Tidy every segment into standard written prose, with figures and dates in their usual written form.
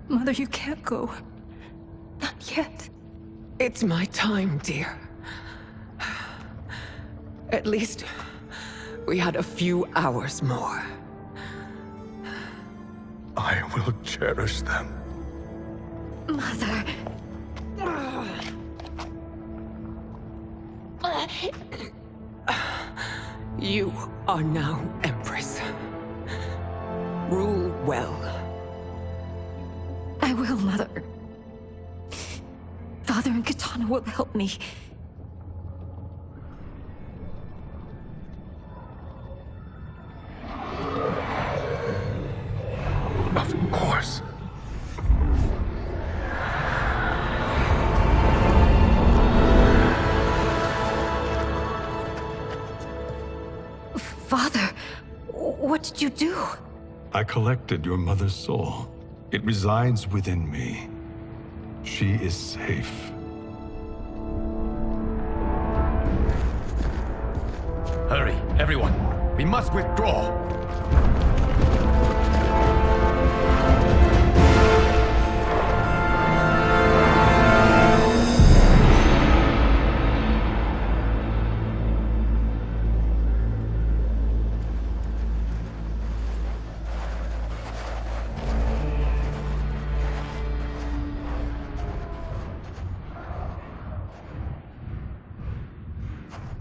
Mother, you can't go. Not yet. It's my time, dear. At least we had a few hours more. I will cherish them. Mother. You are now Empress. Rule well. I will, Mother. Father and Katana will help me. Of course. Father, what did you do? I collected your mother's soul. It resides within me. She is safe. Hurry, everyone. We must withdraw.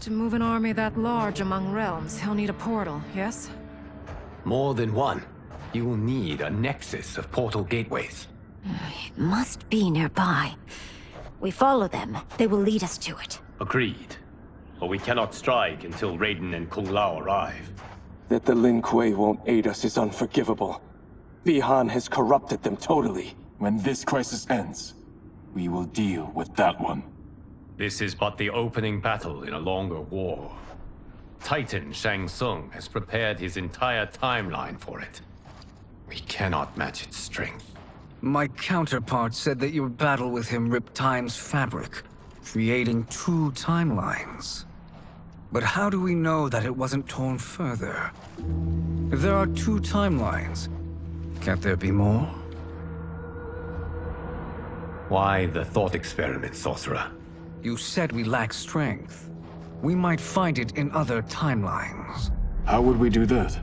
To move an army that large among realms, he'll need a portal, yes? More than one. You will need a nexus of portal gateways. It must be nearby. We follow them, they will lead us to it. Agreed. But we cannot strike until Raiden and Kung Lao arrive. That the Lin Kuei won't aid us is unforgivable. Bihan has corrupted them totally. When this crisis ends, we will deal with that one. This is but the opening battle in a longer war. Titan Shang Tsung has prepared his entire timeline for it. We cannot match its strength. My counterpart said that your battle with him ripped time's fabric, creating two timelines. But how do we know that it wasn't torn further? If there are two timelines, can't there be more? Why the thought experiment, sorcerer? You said we lack strength. We might find it in other timelines. How would we do that?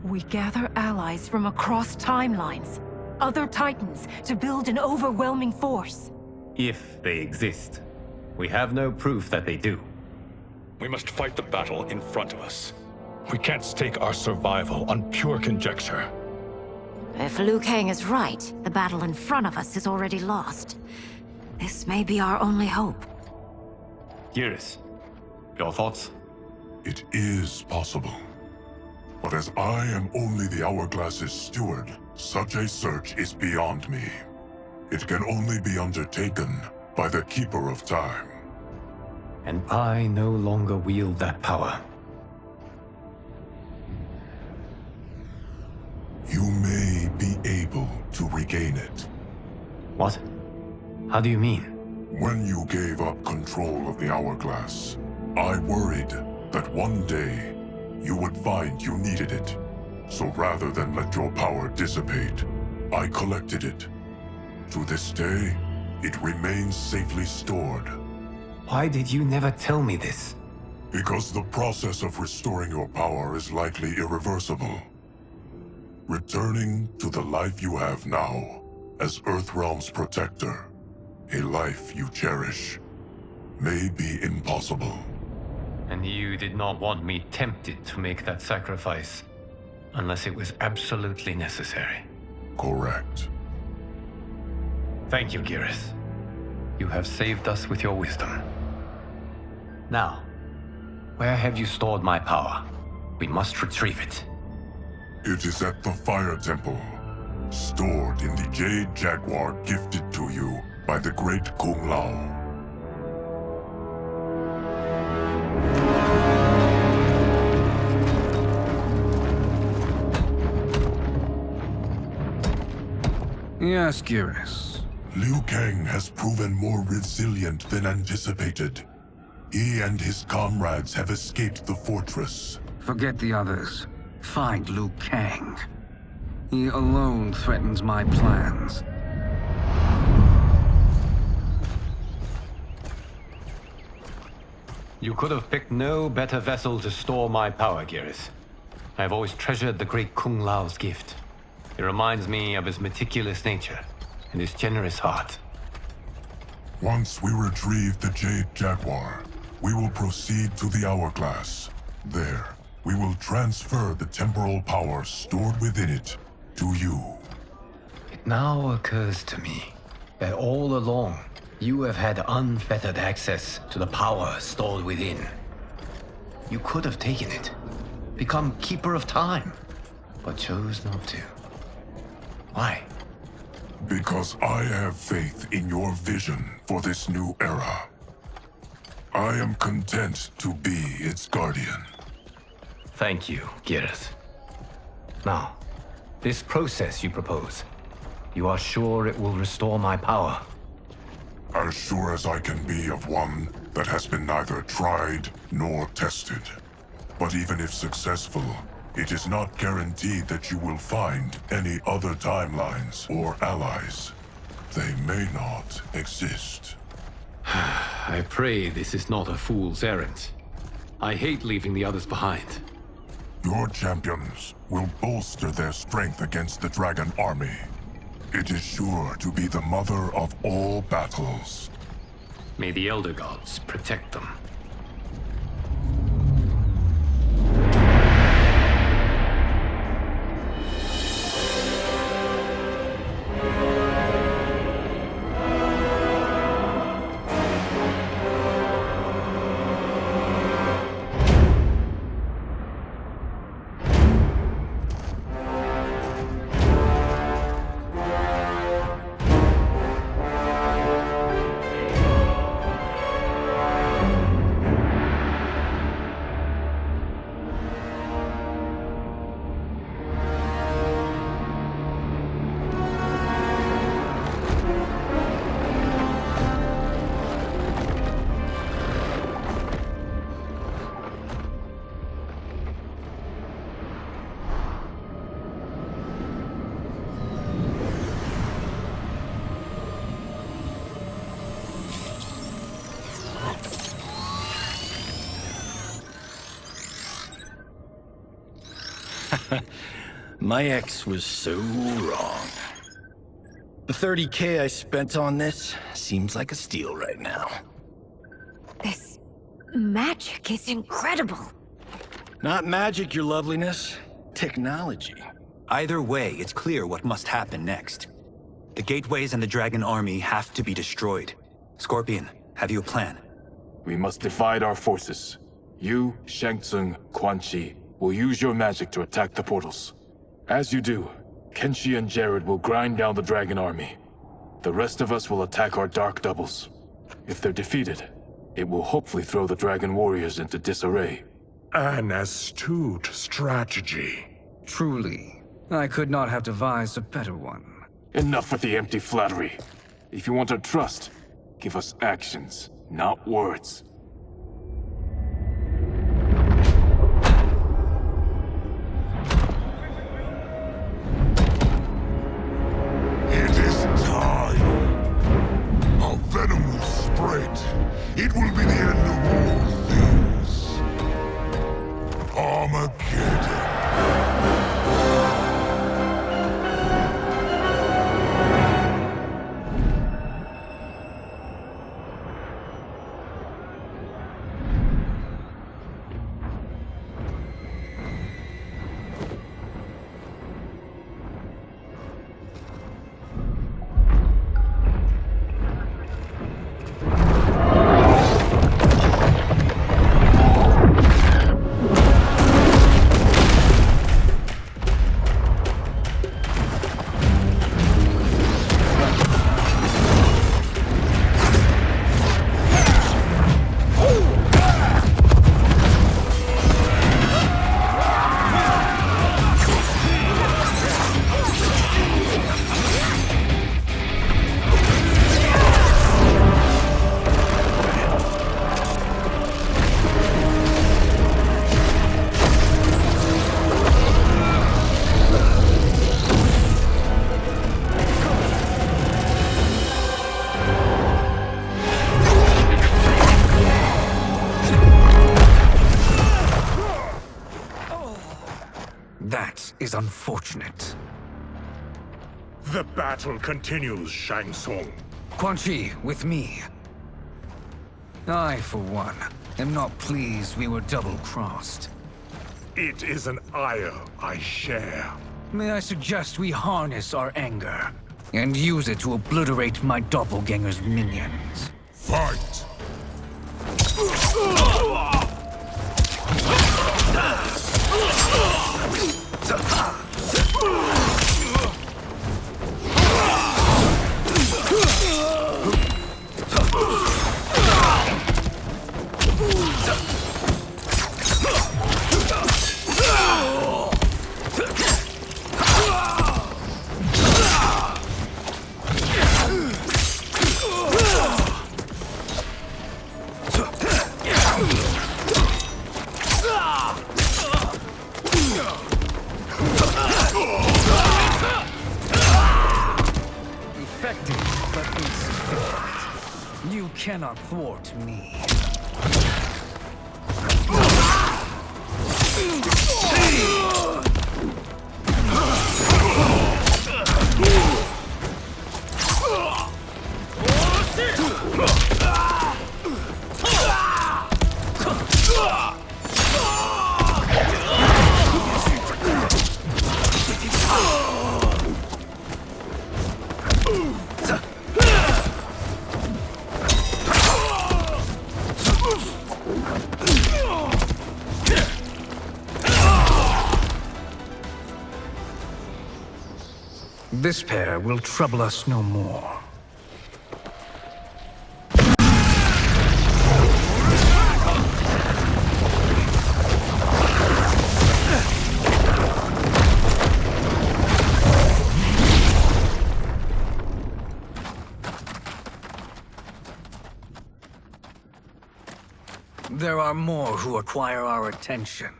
We gather allies from across timelines, other titans, to build an overwhelming force. If they exist. We have no proof that they do. We must fight the battle in front of us. We can't stake our survival on pure conjecture. If Liu Kang is right, the battle in front of us is already lost. This may be our only hope. Geras, your thoughts? It is possible. But as I am only the Hourglass's steward, such a search is beyond me. It can only be undertaken by the Keeper of Time. And I no longer wield that power. You may be able to regain it. What? How do you mean? When you gave up control of the Hourglass, I worried that one day you would find you needed it. So rather than let your power dissipate, I collected it. To this day, it remains safely stored. Why did you never tell me this? Because the process of restoring your power is likely irreversible. Returning to the life you have now, as Earthrealm's protector, a life you cherish, may be impossible. And you did not want me tempted to make that sacrifice, unless it was absolutely necessary. Correct. Thank you, Geras. You have saved us with your wisdom. Now, where have you stored my power? We must retrieve it. It is at the Fire Temple, stored in the Jade Jaguar gifted to you by the great Kung Lao. Yes, Geras. Liu Kang has proven more resilient than anticipated. He and his comrades have escaped the fortress, Forget the others. Find Liu Kang. He alone threatens my plans. You could have picked no better vessel to store my power, Geras. I have always treasured the great Kung Lao's gift. It reminds me of his meticulous nature and his generous heart. Once we retrieve the Jade Jaguar, we will proceed to the Hourglass. There, we will transfer the temporal power stored within it to you. It now occurs to me that all along, you have had unfettered access to the power stored within. You could have taken it, become Keeper of Time, but chose not to. Why? Because I have faith in your vision for this new era. I am content to be its guardian. Thank you, Geras. Now, this process you propose, you are sure it will restore my power? As sure as I can be of one that has been neither tried nor tested. But even if successful, it is not guaranteed that you will find any other timelines or allies. They may not exist. I pray this is not a fool's errand. I hate leaving the others behind. Your champions will bolster their strength against the Dragon Army. It is sure to be the mother of all battles. May the Elder Gods protect them. My ex was so wrong. The 30K I spent on this seems like a steal right now. This magic is incredible. Not magic, your loveliness. Technology. Either way, it's clear what must happen next. The gateways and the Dragon Army have to be destroyed. Scorpion, have you a plan? We must divide our forces. You, Shang Tsung, Quan Chi will use your magic to attack the portals. As you do, Kenshi and Jared will grind down the Dragon Army. The rest of us will attack our Dark Doubles. If they're defeated, it will hopefully throw the Dragon Warriors into disarray. An astute strategy. Truly, I could not have devised a better one. Enough with the empty flattery. If you want our trust, give us actions, not words. It is time. Our venom will spread. It will be the end of all things. Armageddon. That is unfortunate. The battle continues, Shang Tsung. Quan Chi, with me. I, for one, am not pleased we were double-crossed. It is an ire I share. May I suggest we harness our anger and use it to obliterate my doppelganger's minions? Fight! Effective, but insufficient. You cannot thwart me. This pair will trouble us no more. There are more who acquire our attention.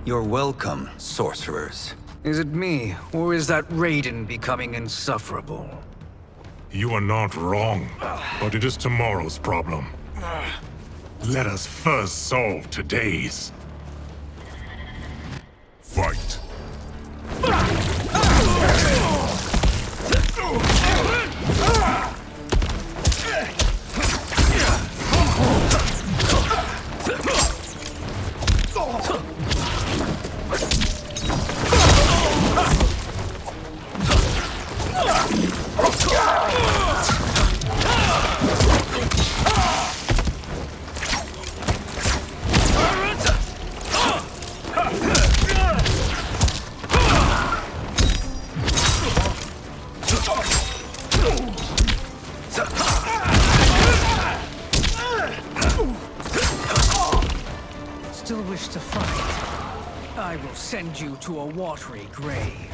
You're welcome, sorcerers. Is it me, or is that Raiden becoming insufferable? You are not wrong, but it is tomorrow's problem. Let us first solve today's. Fight. Still wish to fight? I will send you to a watery grave.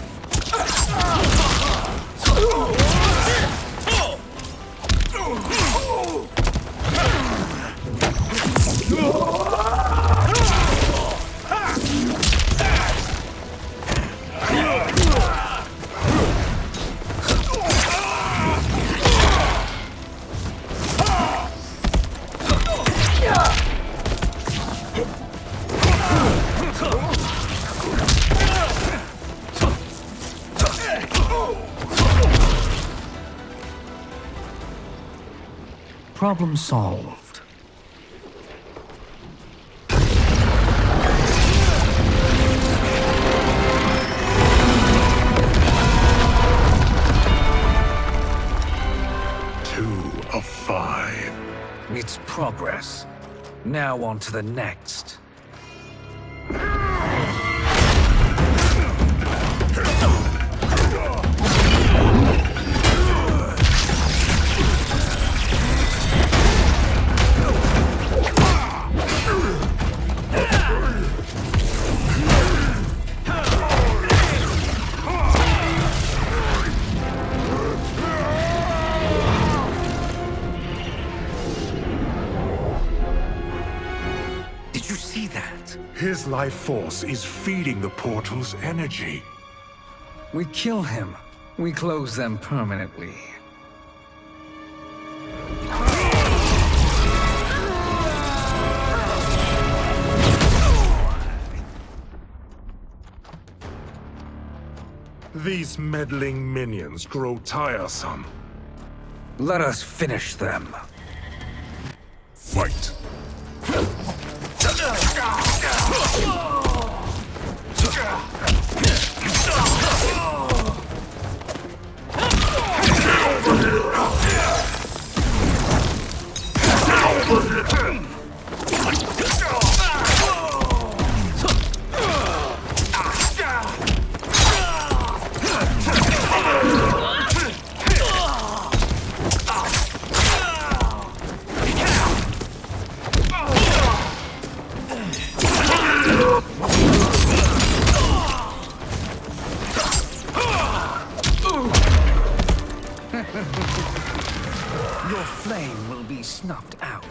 Problem solved. Two of 5. It's progress. Now on to the next. This life force is feeding the portal's energy. We kill him. We close them permanently. These meddling minions grow tiresome. Let us finish them. Fight! Your flame will be snuffed out.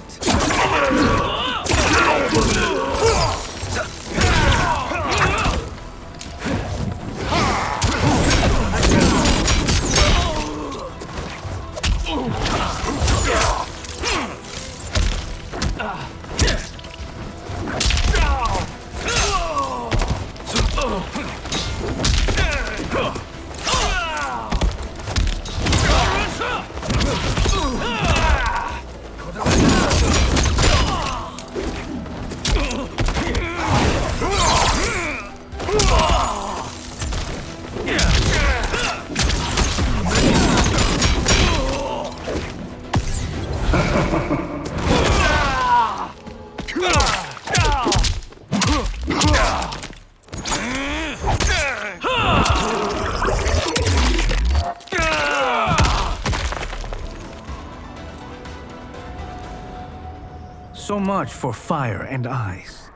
So much for fire and ice.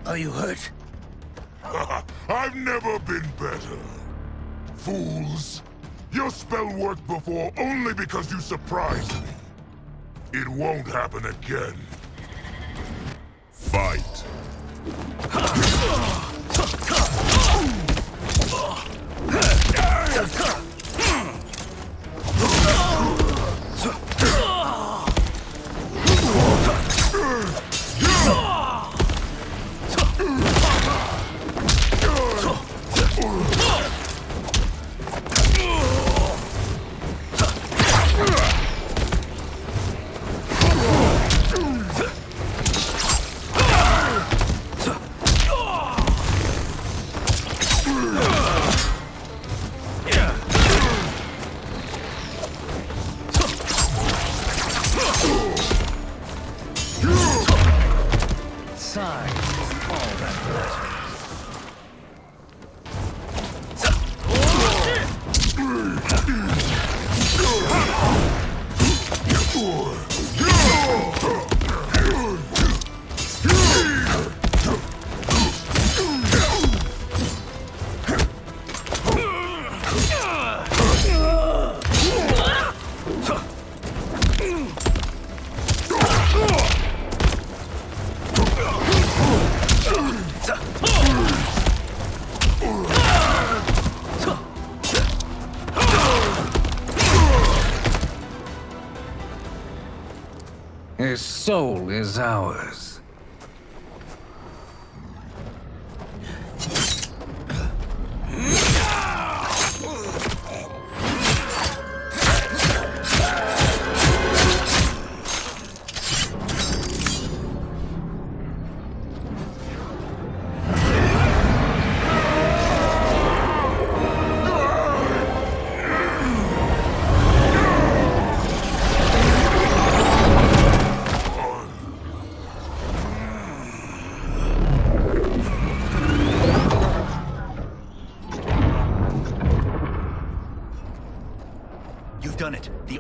Are you hurt? I've never been better. Fools! Your spell worked before only because you surprised me. It won't happen again. Fight! His soul is ours.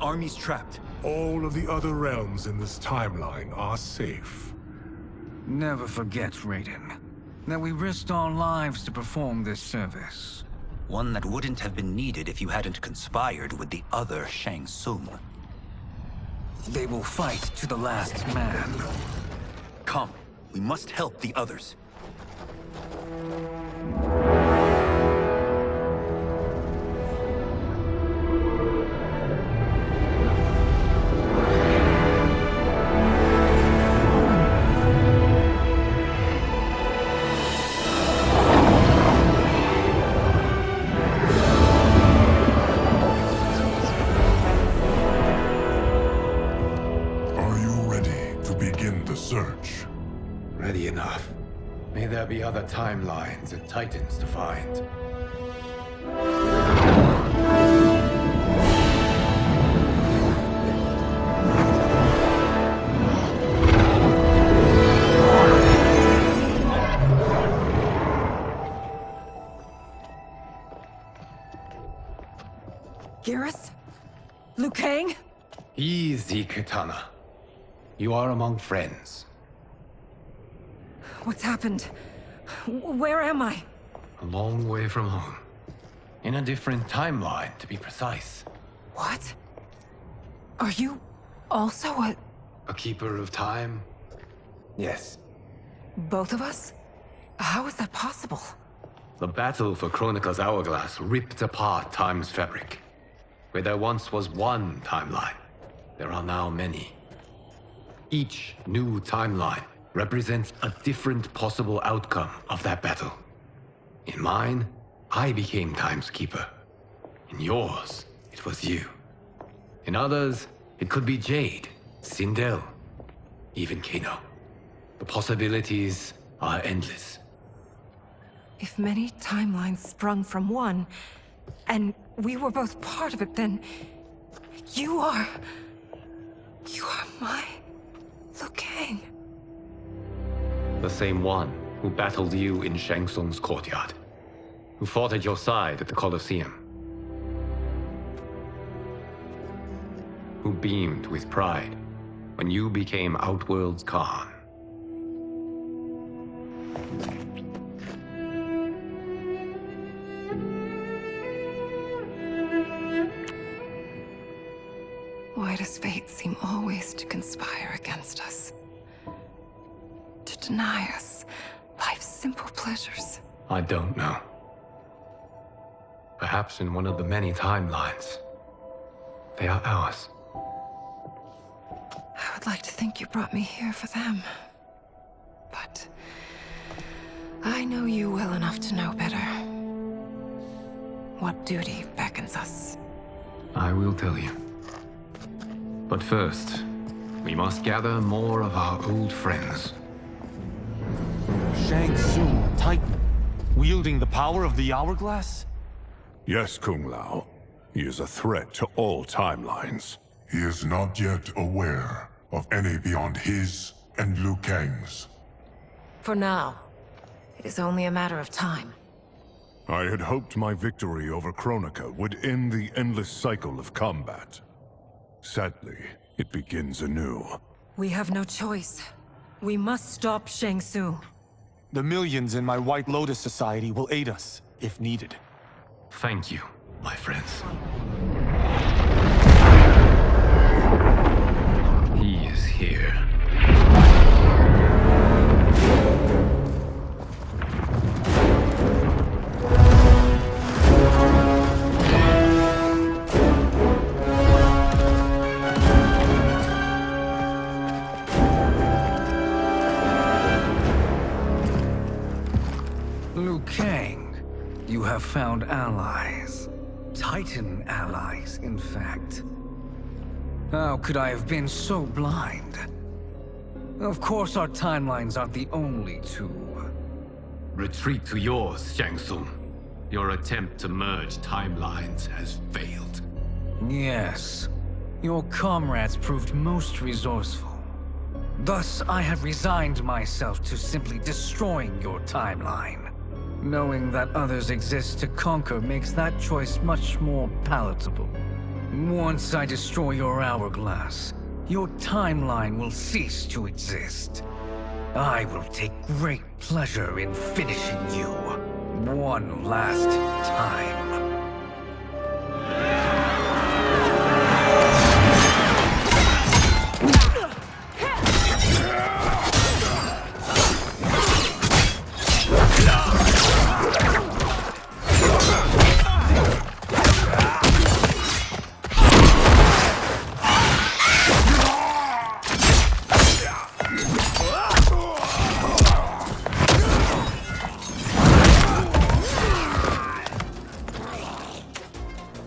army's trapped. All of the other realms in this timeline are safe. Never forget, Raiden, that we risked our lives to perform this service. One that wouldn't have been needed if you hadn't conspired with the other Shang Tsung. They will fight to the last man. Come, we must help the others. Search. Ready enough. May there be other timelines and titans to find. Garrus? Liu Kang? Easy, Katana. You are among friends. What's happened? Where am I? A long way from home. In a different timeline, to be precise. What? Are you also a keeper of time? Yes. both of us? How is that possible? The battle for Chronica's hourglass ripped apart time's fabric. Where there once was one timeline, there are now many. Each new timeline represents a different possible outcome of that battle. In mine, I became Time's Keeper. In yours, it was you. In others, it could be Jade, Sindel, even Kano. The possibilities are endless. If many timelines sprung from one, and we were both part of it, then you are my Liu Kang. The same one who battled you in Shang Tsung's courtyard, who fought at your side at the Colosseum, who beamed with pride when you became Outworld's Khan. Why does fate seem always to conspire against us? To deny us life's simple pleasures? I don't know. Perhaps in one of the many timelines, they are ours. I would like to think you brought me here for them. But I know you well enough to know better. What duty beckons us? I will tell you. But first, we must gather more of our old friends. Shang Tsung, Titan, wielding the power of the hourglass? Yes, Kung Lao. He is a threat to all timelines. He is not yet aware of any beyond his and Liu Kang's. For now, it is only a matter of time. I had hoped my victory over Chronica would end the endless cycle of combat. Sadly, it begins anew. We have no choice. We must stop Shang Tsung. The millions in my White Lotus Society will aid us, if needed. Thank you, my friends. He is here. Liu Kang, you have found allies. Titan allies, in fact. How could I have been so blind? Of course our timelines aren't the only two. Retreat to yours, Shang Tsung. Your attempt to merge timelines has failed. Yes. Your comrades proved most resourceful. Thus, I have resigned myself to simply destroying your timeline. Knowing that others exist to conquer makes that choice much more palatable. Once I destroy your hourglass, your timeline will cease to exist. I will take great pleasure in finishing you one last time.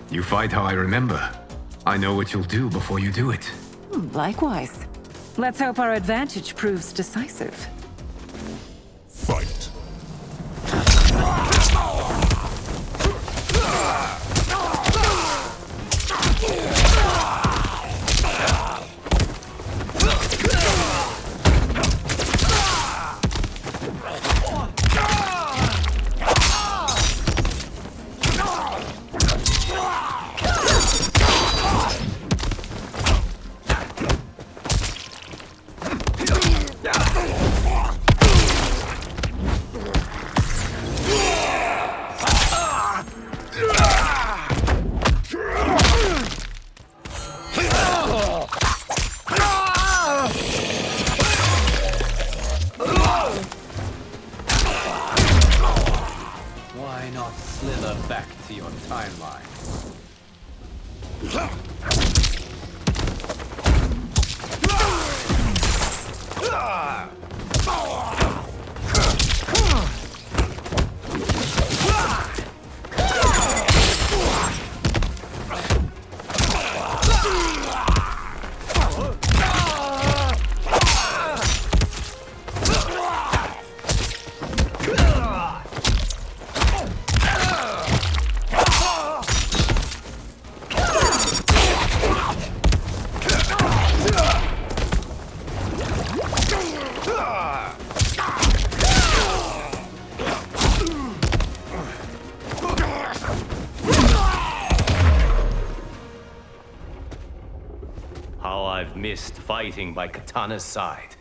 You fight how I remember. I know what you'll do before you do it. Likewise. Let's hope our advantage proves decisive. Fight. Why not slither back to your timeline? How I've missed fighting by Katana's side.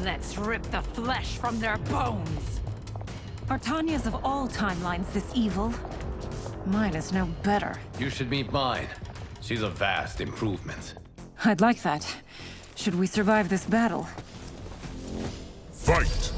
Let's rip the flesh from their bones. Are Tanya's of all timelines this evil? Mine is no better. You should meet mine. She's a vast improvement. I'd like that. Should we survive this battle? Fight!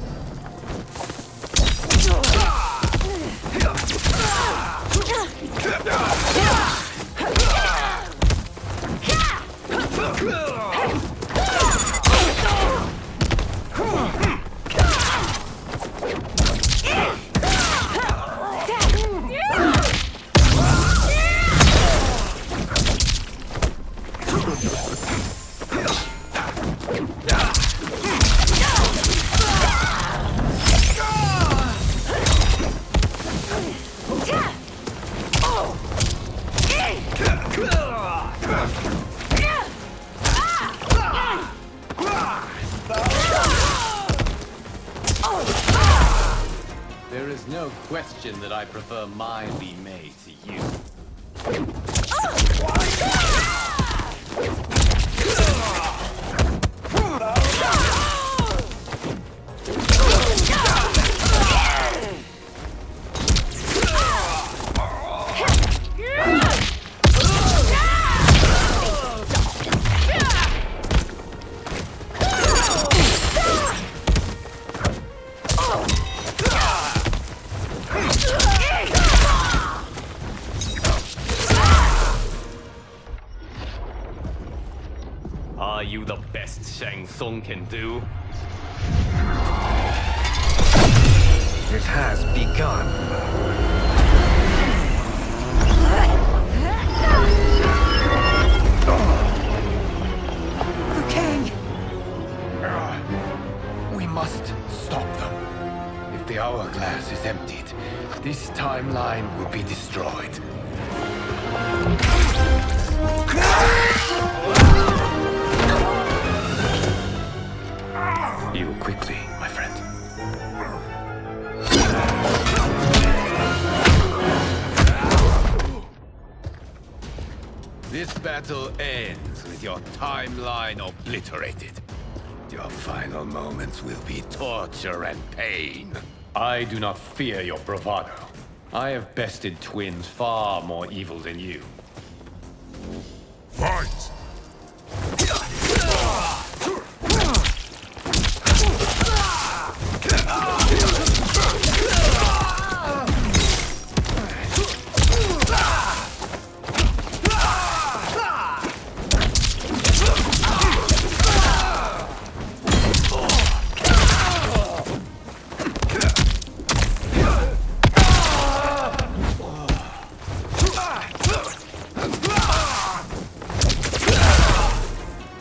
There is no question that I prefer mine be made to you. Are you the best Shang Tsung can do? It has begun. Liu Kang! We must stop them. If the hourglass is emptied, this timeline will be destroyed. battle ends with your timeline obliterated. Your final moments will be torture and pain. I do not fear your bravado. I have bested twins far more evil than you. Fight!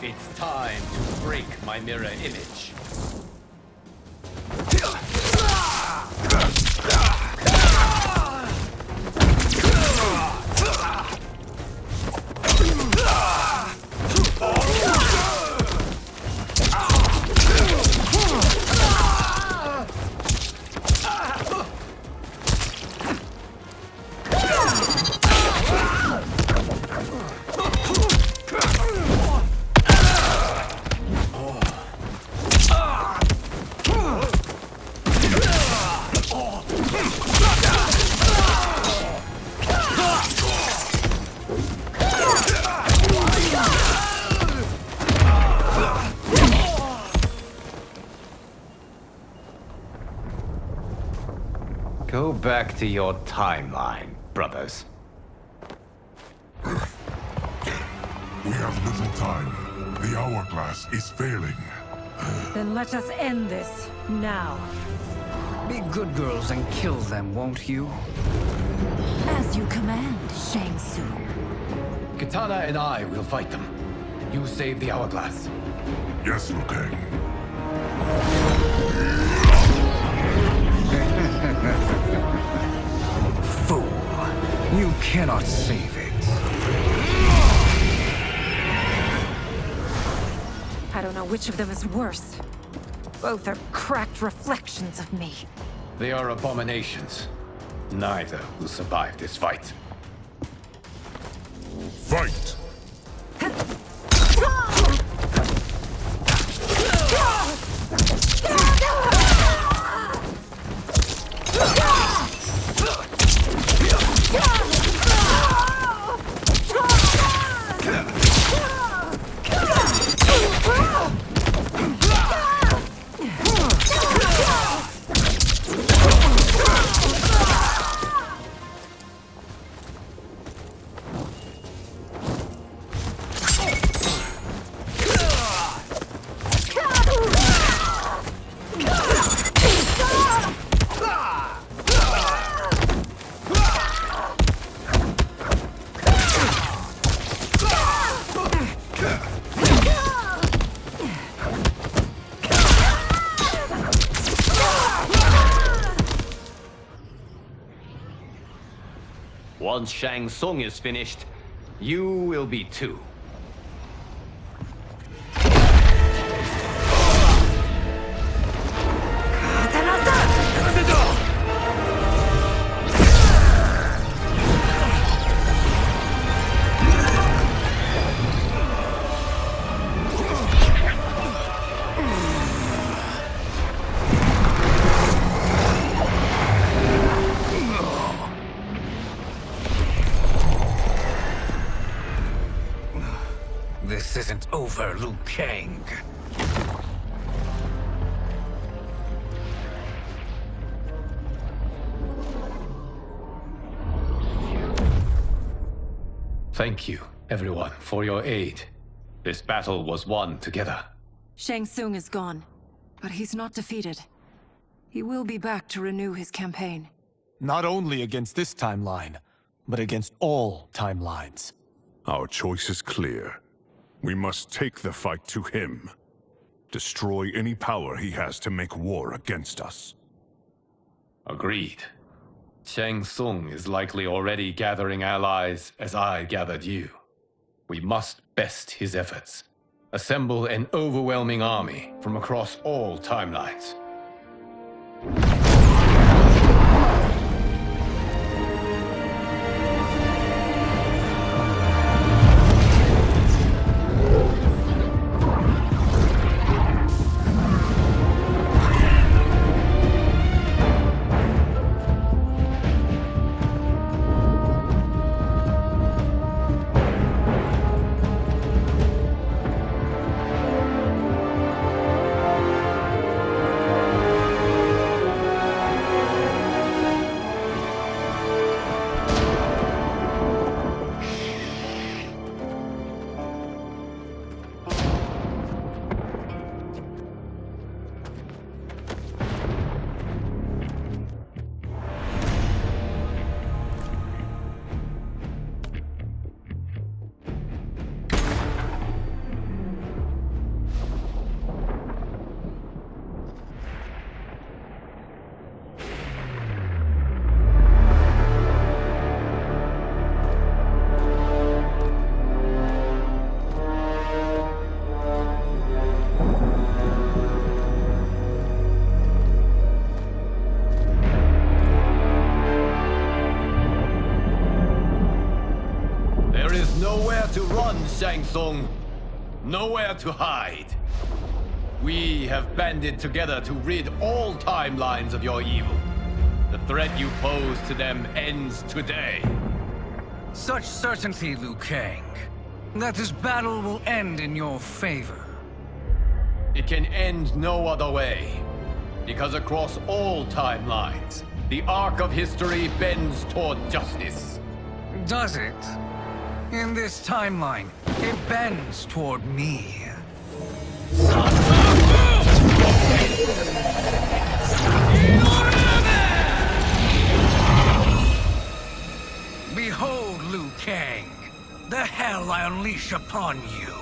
It's time to break my mirror image. Go back to your timeline, brothers. We have little time. The hourglass is failing. Then let us end this, now. Be good girls and kill them, won't you? As you command, Shang Tsung. Katana and I will fight them. You save the hourglass. Yes, Liu Kang. Fool. You cannot save it. I don't know which of them is worse. Both are cracked reflections of me. They are abominations. Neither will survive this fight. Fight! Once Shang Tsung is finished, You will be too. This isn't over, Liu Kang. Thank you, everyone, for your aid. This battle was won together. Shang Tsung is gone, but he's not defeated. He will be back to renew his campaign. Not only against this timeline, but against all timelines. Our choice is clear. We must take the fight to him. Destroy any power he has to make war against us. Agreed. Shang Tsung is likely already gathering allies as I gathered you. We must best his efforts. Assemble an overwhelming army from across all timelines. Shang Tsung. Nowhere to hide. We have banded together to rid all timelines of your evil. The threat you pose to them ends today. Such certainty, Liu Kang, that this battle will end in your favor. It can end no other way. Because across all timelines, the arc of history bends toward justice. Does it? In this timeline, it bends toward me. Behold, Liu Kang, the hell I unleash upon you.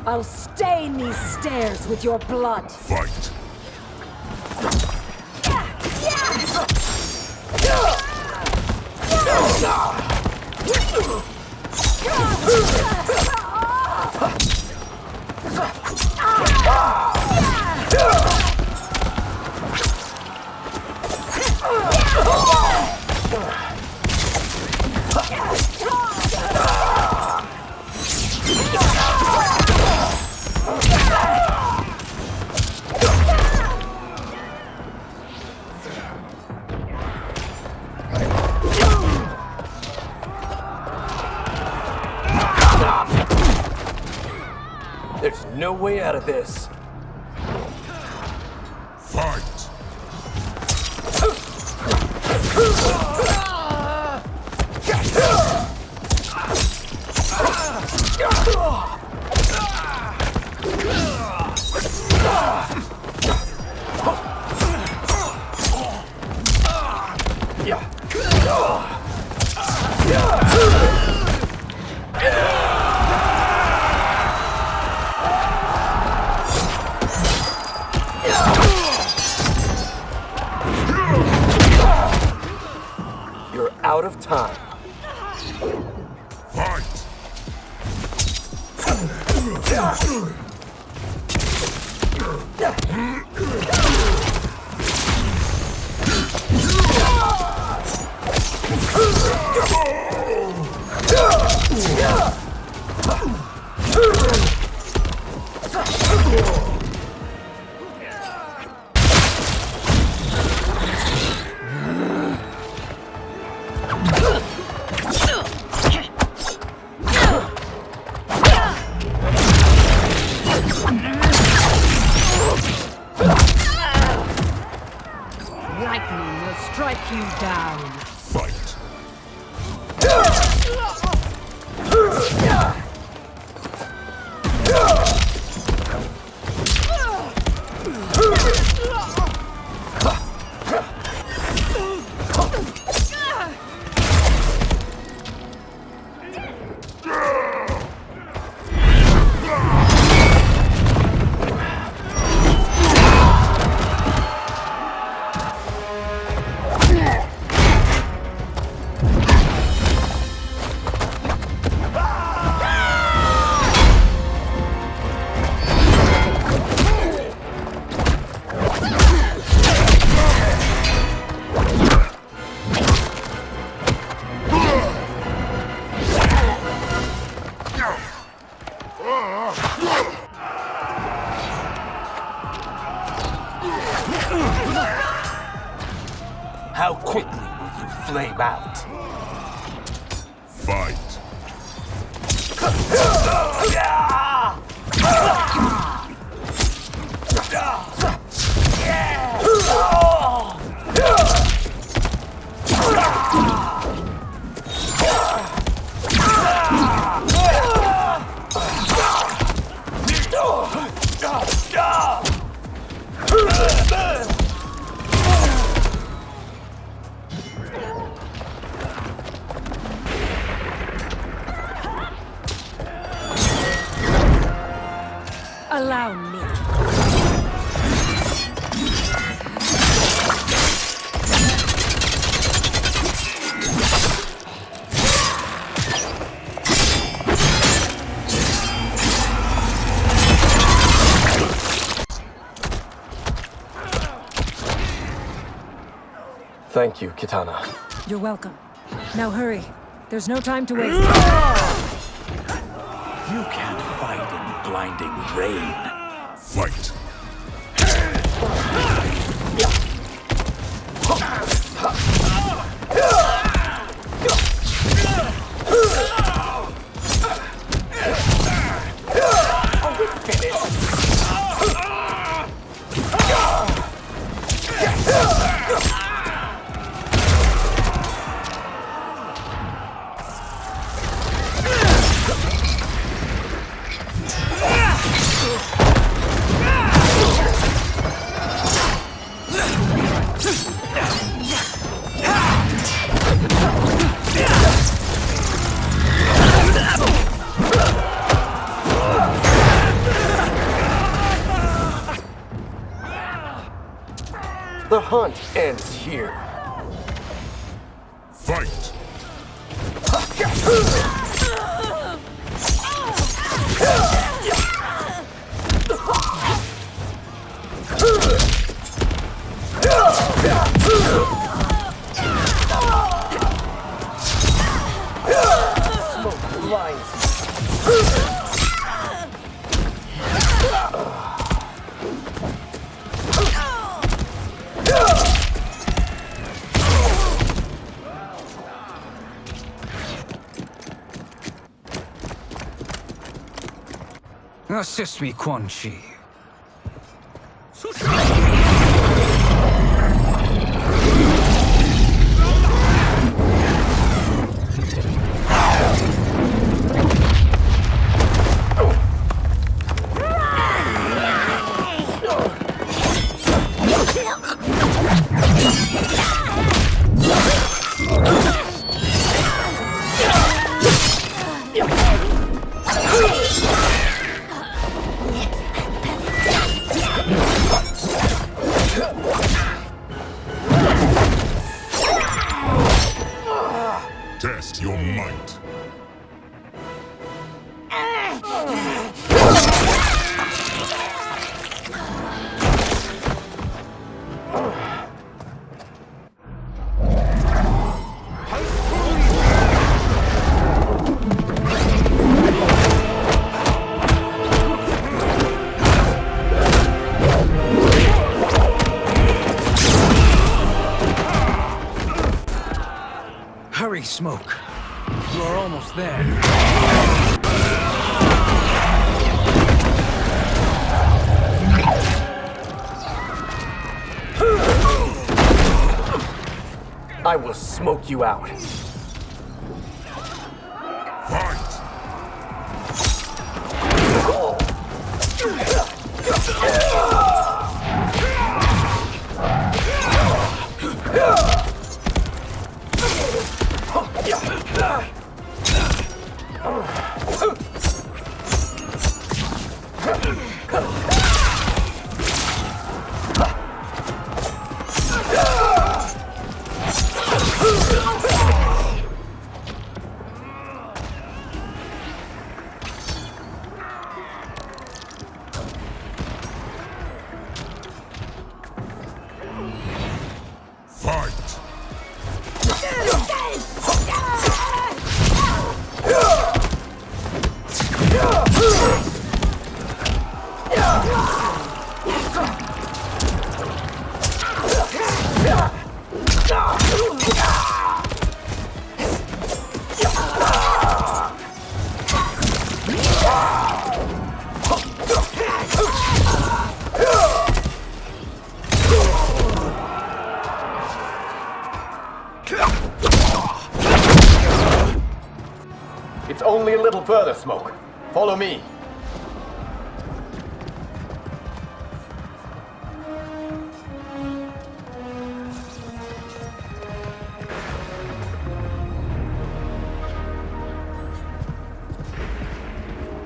I'll stain these stairs with your blood. Fight. There's no way out of this. Fight. You're out of time. Fight. Lightning will strike you down. Fight. How quickly will you flame out? Fight. Allow me. Thank you, Kitana. You're welcome. Now hurry. There's no time to waste. You can't fight in blinding rain. Fight. The hunt ends here. Fight. Smoke blinds. Assist me, Quan Chi. Test your might. Hurry, Smoke. You are almost there. I will smoke you out. It's only a little further, Smoke. Follow me.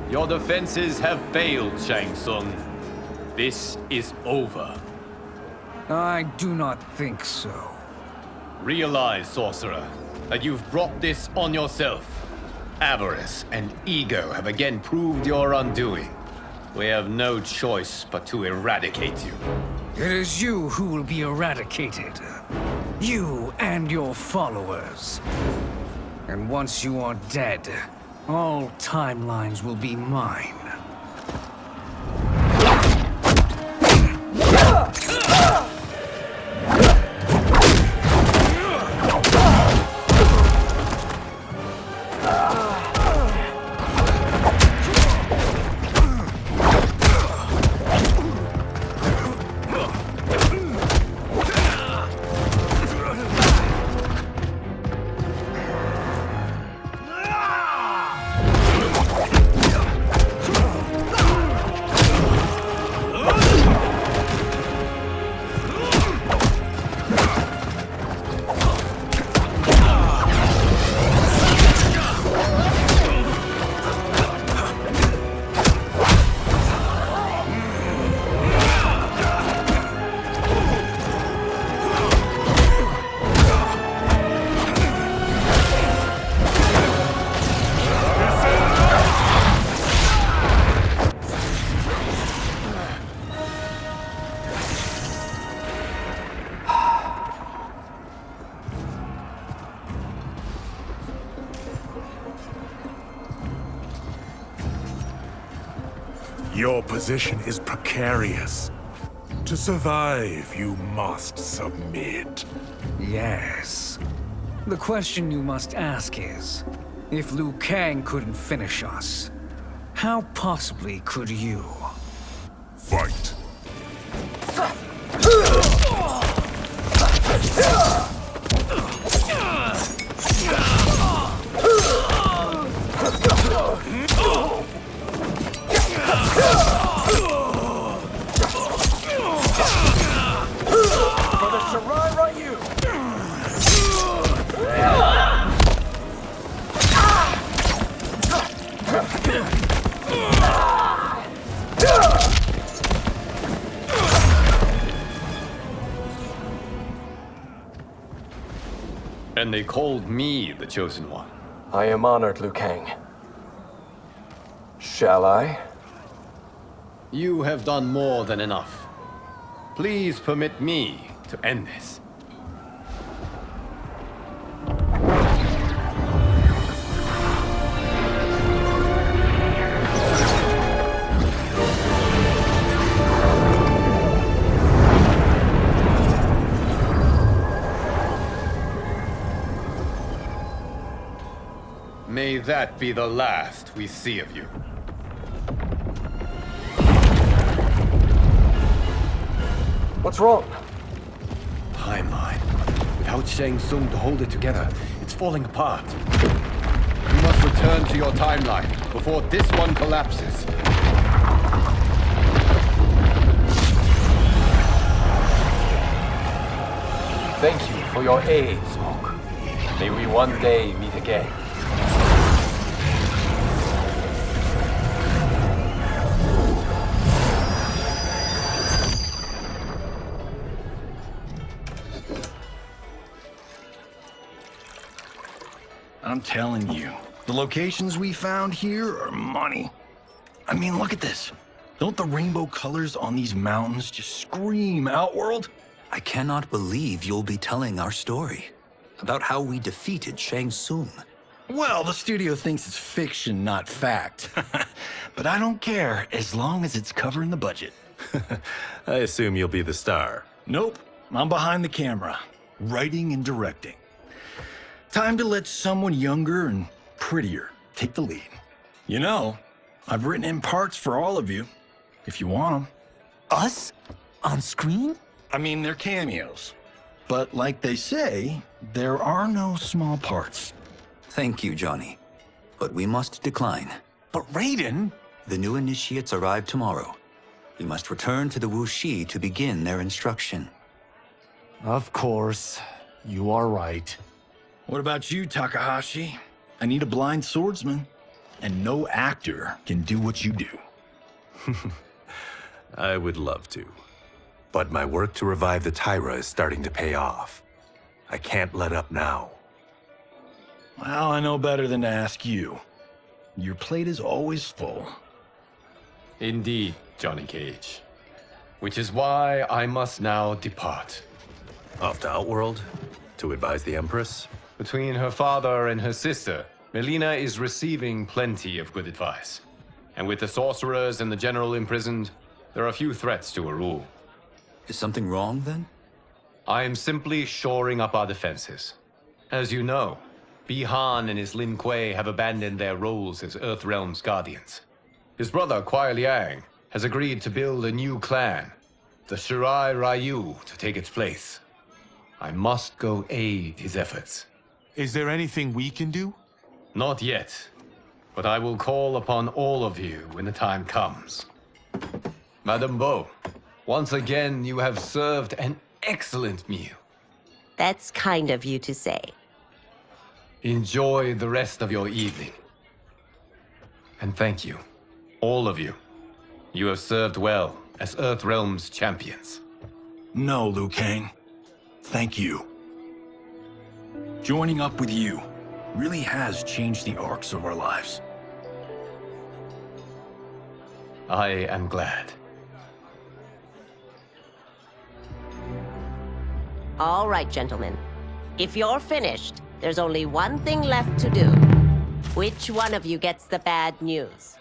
Your defenses have failed, Shang Tsung. This is over. I do not think so. Realize, sorcerer, that you've brought this on yourself. Avarice and ego have again proved your undoing. We have no choice but to eradicate you. It is you who will be eradicated. You and your followers. And once you are dead, all timelines will be mine. Your position is precarious. To survive, you must submit. Yes. The question you must ask is, if Liu Kang couldn't finish us, how possibly could you? Fight. And they called me the Chosen One. I am honored, Liu Kang. Shall I? You have done more than enough. Please permit me to end this. May that be the last we see of you. What's wrong? Timeline. Without Shang Tsung to hold it together, it's falling apart. You must return to your timeline before this one collapses. Thank you for your aid, Smoke. May we one day meet again. I'm telling you, the locations we found here are money. I mean, look at this. Don't the rainbow colors on these mountains just scream Outworld? I cannot believe you'll be telling our story about how we defeated Shang Tsung. Well, the studio thinks it's fiction, not fact. But I don't care, as long as it's covering the budget. I assume you'll be the star. Nope, I'm behind the camera, writing and directing. Time to let someone younger and prettier take the lead. You know, I've written in parts for all of you, if you want them. Us? On screen? I mean, they're cameos. But like they say, there are no small parts. Thank you, Johnny. but we must decline. But Raiden... The new initiates arrive tomorrow. We must return to the Wuxi to begin their instruction. Of course. You are right. What about you, Takahashi? I need a blind swordsman. And no actor can do what you do. I would love to. But my work to revive the Tyra is starting to pay off. I can't let up now. Well, I know better than to ask you. Your plate is always full. Indeed, Johnny Cage. Which is why I must now depart. Off to Outworld? To advise the Empress? Between her father and her sister, Melina is receiving plenty of good advice. And with the sorcerers and the general imprisoned, there are few threats to her rule. Is something wrong, then? I am simply shoring up our defenses. As you know, Bi-Han and his Lin Kuei have abandoned their roles as Earthrealm's guardians. His brother, Kuai Liang, has agreed to build a new clan, the Shirai Ryu, to take its place. I must go aid his efforts. Is there anything we can do? Not yet, but I will call upon all of you when the time comes. Madame Bo, once again you have served an excellent meal. That's kind of you to say. Enjoy the rest of your evening. And thank you, all of you. You have served well as Earthrealm's champions. No, Liu Kang. Thank you. Joining up with you really has changed the arcs of our lives. I am glad. All right, gentlemen. If you're finished, there's only one thing left to do. Which one of you gets the bad news?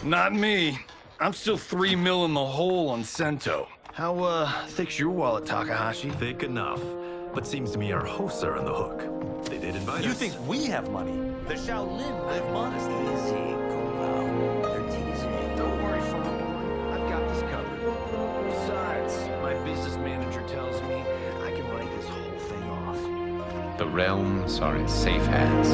Not me. I'm still 3 mil in the hole on Sento. How, thick's your wallet, Takahashi? Thick enough. But seems to me our hosts are on the hook. They did invite us. You think we have money? The Shaolin live modestly. Easy, cool out. They're teasing. Don't worry, Farmer. I've got this covered. Besides, my business manager tells me I can write this whole thing off. The realms are in safe hands.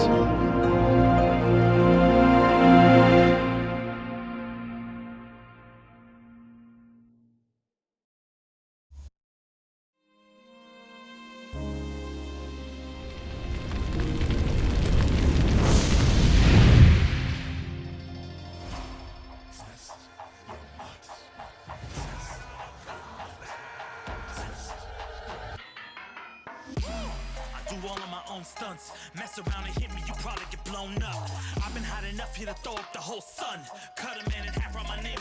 All of my own stunts. Mess around and hit me, you probably get blown up. I've been hot enough here to throw up the whole sun. Cut a man in half, write my name